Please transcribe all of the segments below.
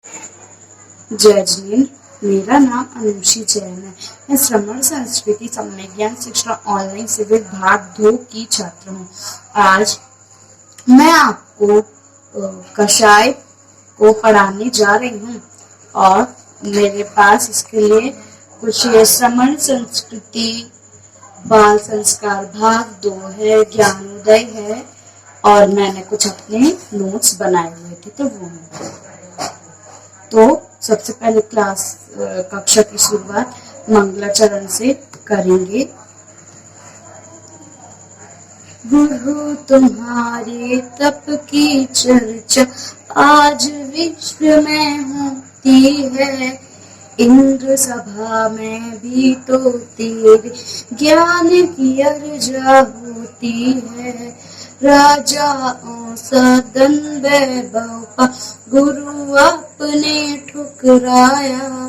जय जिनेन्द्र। मेरा नाम अनुषी जैन है। मैं श्रमण संस्कृति समय ज्ञान शिक्षा ऑनलाइन सिविल भाग 2 की छात्र हूँ। आज मैं आपको कषाय को पढ़ाने जा रही हूँ और मेरे पास इसके लिए कुछ श्रमण संस्कृति बाल संस्कार भाग 2 है, ज्ञानोदय है और मैंने कुछ अपने नोट्स बनाए हुए थे तो वो है। तो सबसे पहले कक्षा की शुरुआत मंगलाचरण से करेंगे। गुरु तुम्हारे तप की चर्चा आज विश्व में होती है, इंद्र सभा में भी तो तेरे ज्ञान की अर्जा होती है। राजाओं सदन वैभव गुरु आपने ठुकराया,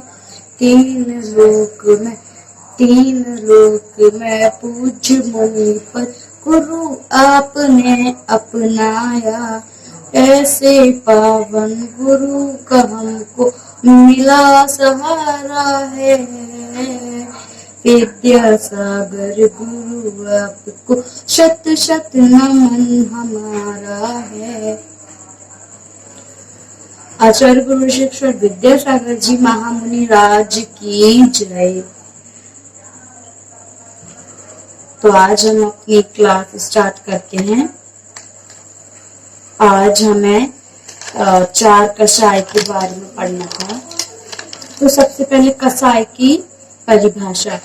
तीन लोक में पूज्य मुनि पर गुरु आपने अपनाया। ऐसे पावन गुरु का हमको मिला सहारा है, विद्या सागर गुरु आपको शत शत नमन हमारा है। आचार्य गुरु शिक्षक विद्यासागर जी महामुनि राज की जय। तो आज हम अपनी क्लास स्टार्ट करते हैं। आज हमें 4 कषाय के बारे में पढ़ना था। तो सबसे पहले कषाय की परिभाषा।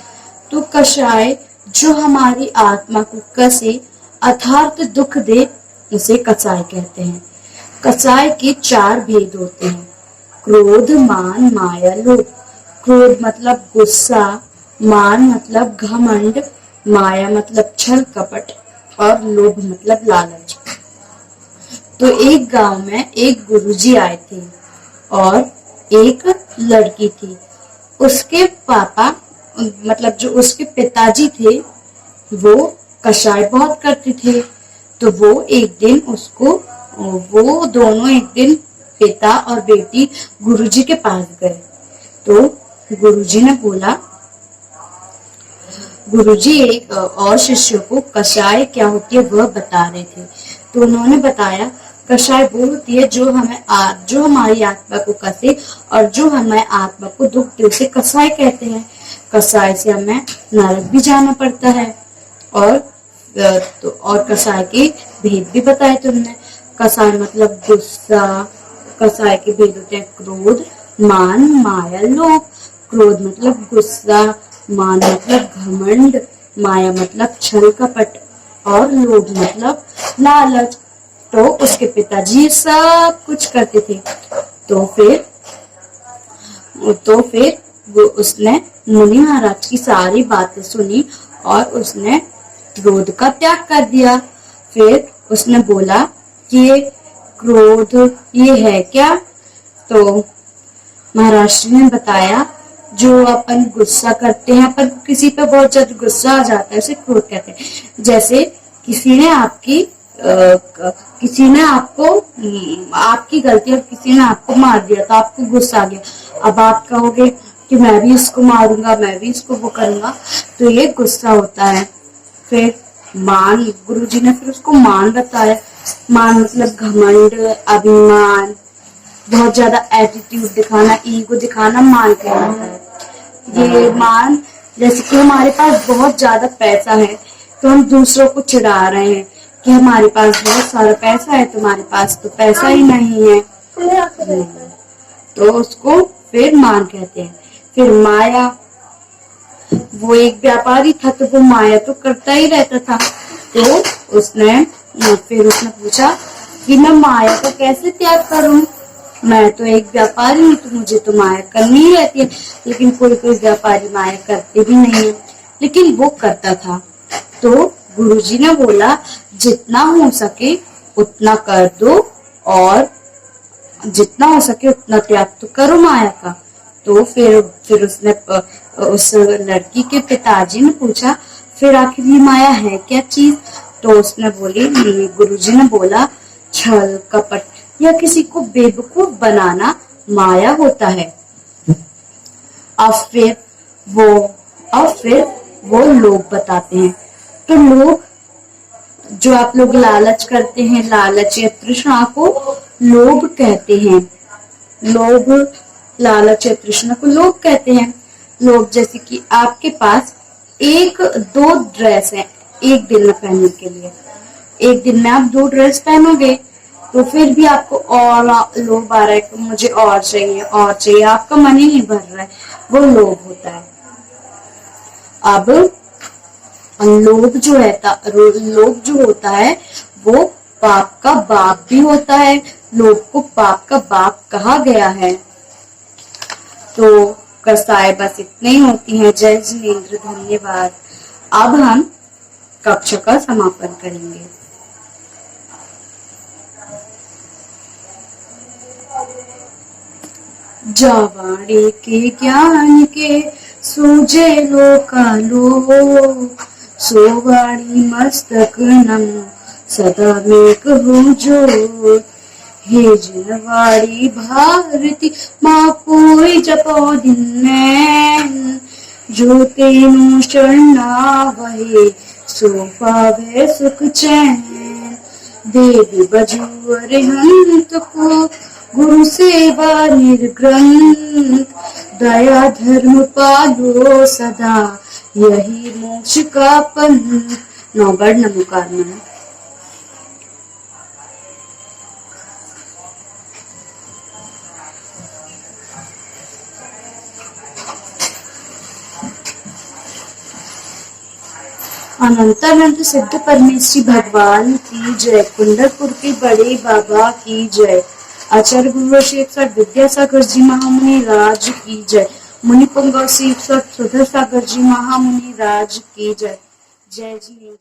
तो कषाय जो हमारी आत्मा को कसे अर्थात दुख दे उसे कषाय कहते हैं। कषाय के 4 भेद होते हैं, क्रोध, मान, माया, लोभ। क्रोध मतलब गुस्सा, मान मतलब घमंड, माया मतलब छल कपट और लोभ मतलब लालच। तो एक गांव में एक गुरुजी आए थे और एक लड़की थी। उसके पापा मतलब जो उसके पिताजी थे वो कषाय बहुत करते थे। तो वो दोनों एक दिन पिता और बेटी गुरुजी के पास गए। तो गुरुजी ने बोला, गुरुजी एक और शिष्यों को कषाय क्या होती है वह बता रहे थे। तो उन्होंने बताया कषाय वो होती है जो हमारी आत्मा को कसे और जो हमारी आत्मा को दुख दे उसे कषाय कहते हैं। कषाय से हमें नरक भी जाना पड़ता है। और कषाय के भेद भी बताए तुमने। कषाय मतलब गुस्सा। कषाय के भेद होते हैं क्रोध, मान, माया, लोभ। क्रोध मतलब गुस्सा, मान मतलब घमंड, माया मतलब छल कपट और लोभ मतलब लालच। तो उसके पिताजी सब कुछ करते थे। तो फिर उसने मुनि महाराज की सारी बातें सुनी और उसने क्रोध का त्याग कर दिया। फिर उसने बोला कि क्रोध ये है क्या? तो महाराज ने बताया जो अपन गुस्सा करते हैं, अपन किसी पे बहुत ज्यादा गुस्सा आ जाता है उसे क्रोध कहते हैं। जैसे किसी ने आपकी गलती और किसी ने आपको मार दिया तो आपको गुस्सा आ गया। अब आप कहोगे कि मैं भी इसको मारूंगा, मैं भी इसको वो करूंगा, तो ये गुस्सा होता है। फिर मान, गुरुजी ने फिर उसको मान बताया। मान मतलब घमंड, अभिमान, बहुत ज्यादा एटीट्यूड दिखाना, ईगो दिखाना मान कहलाता है। ये मान जैसे कि हमारे पास बहुत ज्यादा पैसा है तो हम दूसरों को चिढ़ा रहे हैं कि हमारे पास बहुत सारा पैसा है, तुम्हारे पास तो पैसा ही नहीं है, तो उसको फिर मान कहते हैं। फिर माया, वो एक व्यापारी था तो वो माया तो करता ही रहता था। तो उसने पूछा कि मैं माया को कैसे त्याग करूं? मैं तो एक व्यापारी हूँ तो मुझे तो माया करनी ही रहती है। लेकिन कोई व्यापारी माया करते भी नहीं है, लेकिन वो करता था। तो गुरुजी ने बोला जितना हो सके उतना कर दो और जितना हो सके उतना त्याग तो करो माया का। तो फिर उसने उस लड़की के पिताजी ने पूछा फिर आखिर ये माया है क्या चीज? तो उसने गुरुजी ने बोला छल कपट या किसी को बेवकूफ बनाना माया होता है। अब फिर वो लोग बताते हैं। तो लोग, जो आप लोग लालच करते हैं, लालच या तृष्णा को लोभ कहते हैं। लोभ, लालच या तृष्णा को लोभ कहते हैं। लोभ, जैसे कि आपके पास एक दो ड्रेस है एक दिन में पहनने के लिए, एक दिन में आप 2 ड्रेस पहनोगे, तो फिर भी आपको और लोभ आ रहा है कि मुझे और चाहिए और चाहिए, आपका मन ही नहीं भर रहा है, वो लोभ होता है। अब लोभ जो होता है वो पाप का बाप भी होता है। लोभ को पाप का बाप कहा गया है। तो कसाएं बस इतने ही होती हैं। जय जिनेंद्र, धन्यवाद। अब हम कक्षा का समापन करेंगे। जावाड़े के ज्ञान के सूझे लोकालो, सोवाड़ी मस्तक नमो सदा मेघ हो जो। हे जिनवाड़ी भारती माँ कोई जपो दिन में, जो तेनु शरणा वहे सो पावे सुख चैन। देवी बजू अरिहंत को गुरु सेवा निर्ग्रंथ, दया धर्म पालो सदा यही मोक्ष का पंथ। नौगढ़ नमोकार नमः। अनंतानंद सिद्ध परमेश्वरी भगवान की जय। कुंडलपुर के बड़े बाबा की जय। आचार्य गुरु श्री 108 विद्यासागर जी महामुनि राज की जय। मुनि पुंगव श्री 108 सुधर सागर जी महामुनि राज की जय। जय जी।